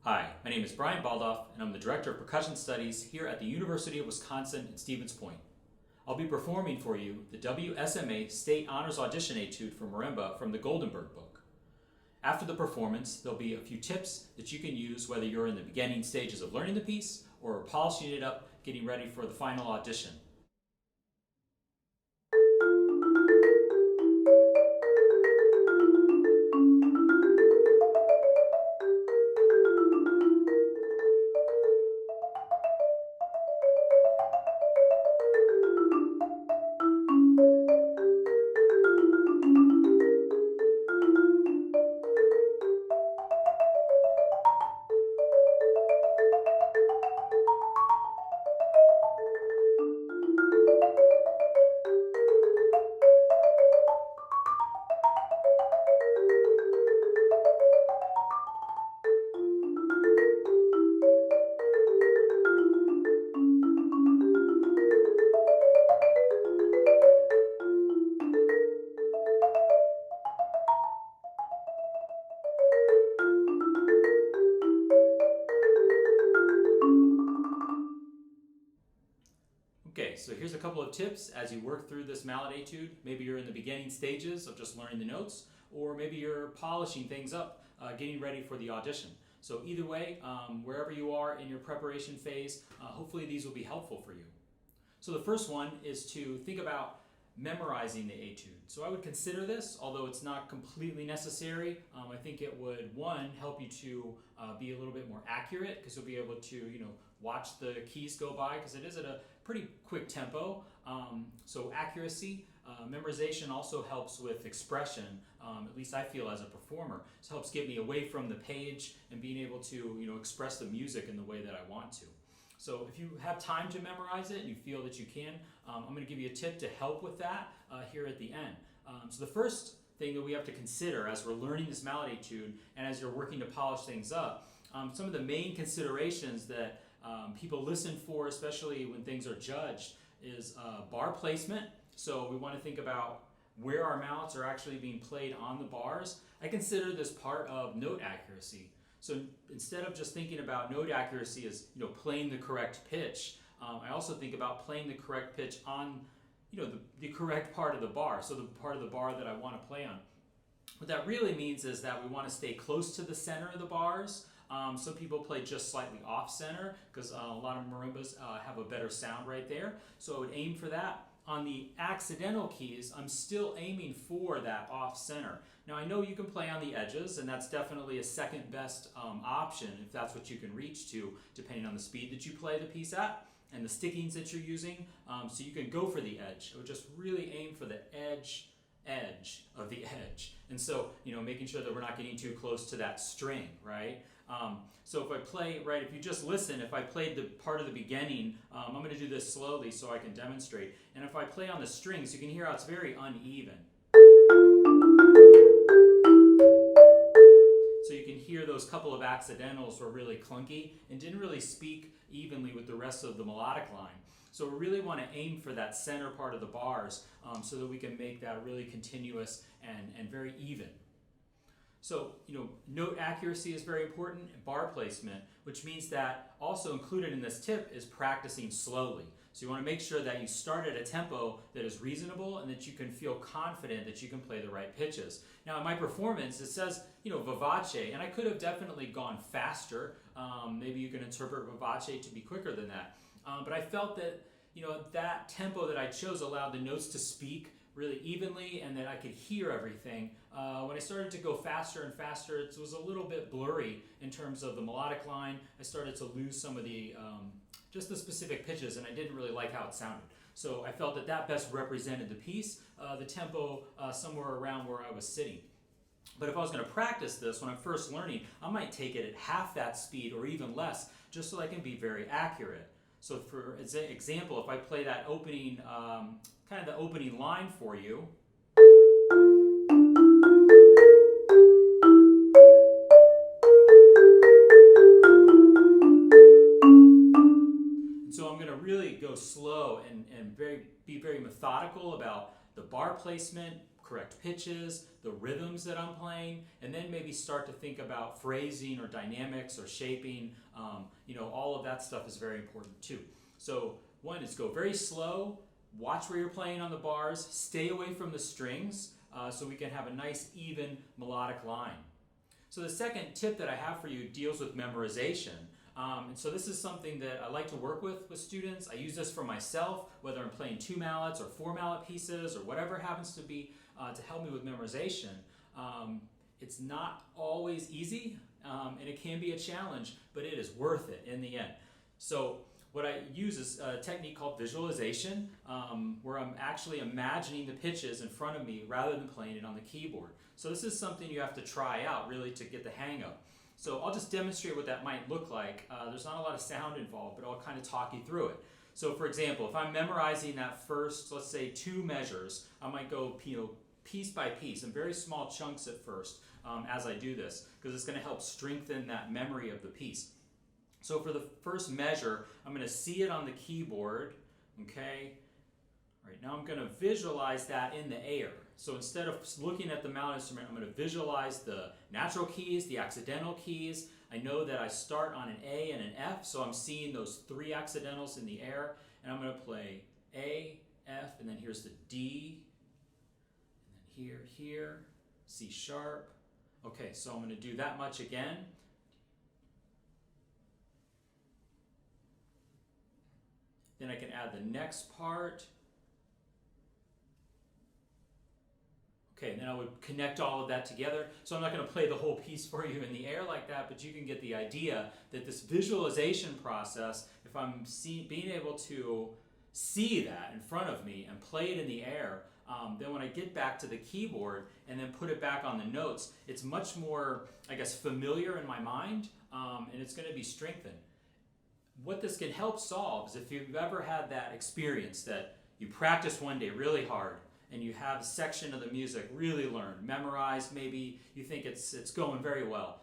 Hi, my name is Brian Baldauff, and I'm the Director of Percussion Studies here at the University of Wisconsin in Stevens Point. I'll be performing for you the WSMA State Honors Audition Etude for Marimba from the Goldenberg book. After the performance, there'll be a few tips that you can use whether you're in the beginning stages of learning the piece or polishing it up, getting ready for the final audition. Okay, so here's a couple of tips as you work through this mallet etude. Maybe you're in the beginning stages of just learning the notes, or maybe you're polishing things up, getting ready for the audition. So either way, wherever you are in your preparation phase, hopefully these will be helpful for you. So the first one is to think about memorizing the etude. So I would consider this, although it's not completely necessary. I think it would, one, help you to be a little bit more accurate because you'll be able to, watch the keys go by because it is at a pretty quick tempo. So accuracy, memorization also helps with expression. At least I feel as a performer, it helps get me away from the page and being able to, express the music in the way that I want to. So if you have time to memorize it and you feel that you can, I'm going to give you a tip to help with that here at the end. So the first thing that we have to consider as we're learning this mallet etude and as you're working to polish things up, some of the main considerations that people listen for, especially when things are judged, is bar placement. So we want to think about where our mallets are actually being played on the bars. I consider this part of note accuracy. So instead of just thinking about note accuracy as playing the correct pitch, I also think about playing the correct pitch on the correct part of the bar, so the part of the bar that I want to play on. What that really means is that we want to stay close to the center of the bars. Some people play just slightly off center because a lot of marimbas have a better sound right there. So I would aim for that. On the accidental keys, I'm still aiming for that off center. Now I know you can play on the edges, and that's definitely a second best option if that's what you can reach to, depending on the speed that you play the piece at and the stickings that you're using. So you can go for the edge. I would just really aim for the edge of the edge. And so, making sure that we're not getting too close to that string, right? So if I play, right, if you just listen, if I played the part of the beginning, I'm going to do this slowly so I can demonstrate. And if I play on the strings, you can hear how it's very uneven. So you can hear those couple of accidentals were really clunky and didn't really speak evenly with the rest of the melodic line. So we really want to aim for that center part of the bars so that we can make that really continuous and very even. So, note accuracy is very important, and bar placement, which means that also included in this tip is practicing slowly. So you want to make sure that you start at a tempo that is reasonable and that you can feel confident that you can play the right pitches. Now in my performance, it says, vivace, and I could have definitely gone faster. Maybe you can interpret vivace to be quicker than that. But I felt that, that tempo that I chose allowed the notes to speak really evenly and that I could hear everything. When I started to go faster and faster, it was a little bit blurry in terms of the melodic line. I started to lose some of the, just the specific pitches, and I didn't really like how it sounded. So I felt that that best represented the piece, the tempo somewhere around where I was sitting. But if I was going to practice this when I'm first learning, I might take it at half that speed or even less, just so I can be very accurate. So for example, if I play that opening, kind of the opening line for you. And so I'm going to really go slow and be very methodical about the bar placement, correct pitches, the rhythms that I'm playing, and then maybe start to think about phrasing or dynamics or shaping. All of that stuff is very important too. So one is go very slow, watch where you're playing on the bars, stay away from the strings so we can have a nice even melodic line. So the second tip that I have for you deals with memorization. And so this is something that I like to work with students. I use this for myself, whether I'm playing 2 mallets or 4 mallet pieces or whatever it happens to be to help me with memorization. It's not always easy and it can be a challenge, but it is worth it in the end. So what I use is a technique called visualization, where I'm actually imagining the pitches in front of me rather than playing it on the keyboard. So this is something you have to try out really to get the hang of. So I'll just demonstrate what that might look like. There's not a lot of sound involved, but I'll kind of talk you through it. So for example, if I'm memorizing that first, let's say 2 measures, I might go piece by piece in very small chunks at first as I do this, because it's going to help strengthen that memory of the piece. So for the first measure, I'm going to see it on the keyboard, okay? All right, now I'm going to visualize that in the air. So instead of looking at the mallet instrument, I'm going to visualize the natural keys, the accidental keys. I know that I start on an A and an F, so I'm seeing those 3 accidentals in the air, and I'm going to play A, F, and then here's the D, and then here, C sharp. Okay, so I'm going to do that much again. Then I can add the next part. Okay, and then I would connect all of that together. So I'm not going to play the whole piece for you in the air like that, but you can get the idea that this visualization process, if I'm being able to see that in front of me and play it in the air, then when I get back to the keyboard and then put it back on the notes, it's much more, I guess, familiar in my mind, and it's going to be strengthened. What this can help solve is if you've ever had that experience that you practice one day really hard and you have a section of the music really learned, memorized, maybe you think it's going very well.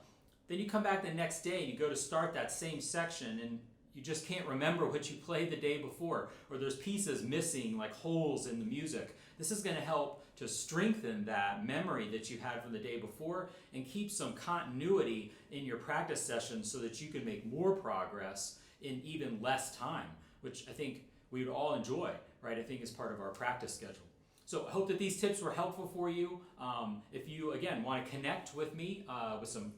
Then you come back the next day and you go to start that same section and you just can't remember what you played the day before, or there's pieces missing like holes in the music. This is going to help to strengthen that memory that you had from the day before and keep some continuity in your practice sessions so that you can make more progress in even less time, which I think we would all enjoy, right? I think is part of our practice schedule. So I hope that these tips were helpful for you. If you, again, want to connect with me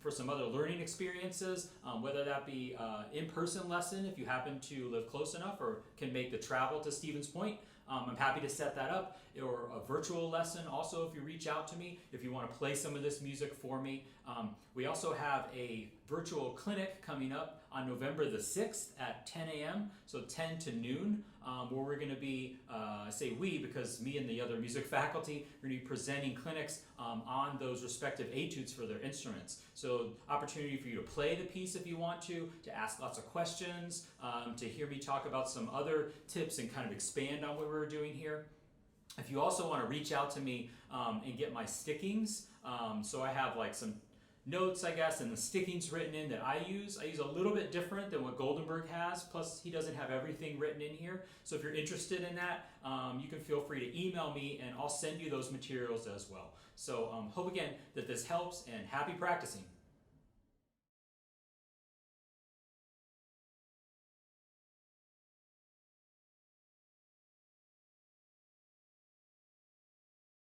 for some other learning experiences, whether that be in-person lesson if you happen to live close enough or can make the travel to Stevens Point, I'm happy to set that up, or a virtual lesson also if you reach out to me, if you want to play some of this music for me. We also have a virtual clinic coming up on November the 6th at 10 a.m., so 10 to noon, where we're going to be, I say we because me and the other music faculty are going to be presenting clinics on those respective etudes for their instruments. So opportunity for you to play the piece if you want to ask lots of questions, to hear me talk about some other tips and kind of expand on what we're doing here. If you also want to reach out to me and get my stickings, so I have like some notes, I guess, and the stickings written in that I use a little bit different than what Goldenberg has, plus he doesn't have everything written in here. So if you're interested in that, you can feel free to email me and I'll send you those materials as well. So hope again that this helps, and happy practicing.